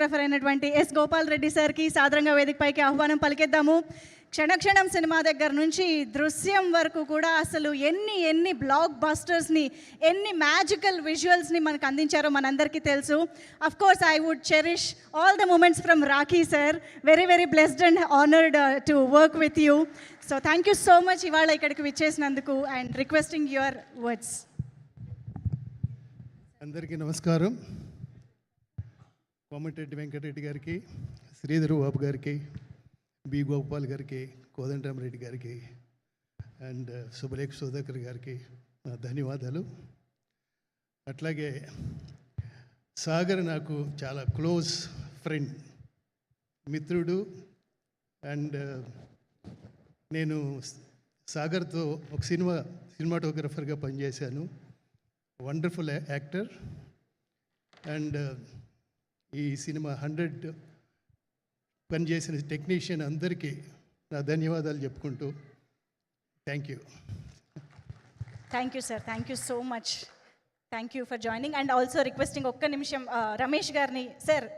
Cinematographer అయినటువంటి yes Gopal Reddy సార్కి సాదరంగా వేదికపైకి ఆహ్వానం పలికిద్దాము. క్షణక్షణం సినిమా దగ్గర నుంచి దృశ్యం వరకు కూడా అసలు ఎన్ని బ్లాక్ బస్టర్స్ని, ఎన్ని మ్యాజికల్ విజువల్స్ని మనకు అందించారో మనందరికీ తెలుసు. Of course I would cherish all the moments from Rakhi sir. Very blessed and honoured to work with you. So thank you so much ఇవాళ ఇక్కడికి విచ్చేసినందుకు అండ్ రిక్వెస్టింగ్ యువర్ వర్డ్స్. అందరికీ నమస్కారం. కోమటిరెడ్డి వెంకటరెడ్డి గారికి, శ్రీధర్ బాబు గారికి, బి గోపాల్ గారికి, కోదండరామరెడ్డి గారికి అండ్ సుబలేఖ్ సుధాకర్ గారికి నా ధన్యవాదాలు. అట్లాగే సాగర్ నాకు చాలా క్లోజ్ ఫ్రెండ్, మిత్రుడు. అండ్ నేను సాగర్తో ఒక సినిమాటోగ్రఫర్గా పనిచేశాను. Wonderful actor. అండ్ ఈ సినిమా 100 పనిచేసిన టెక్నీషియన్ అందరికీ నా ధన్యవాదాలు చెప్పుకుంటూ thank you sir. Thank you so much. Thank you for joining and also requesting ఒక్క నిమిషం రమేష్ గారిని. సార్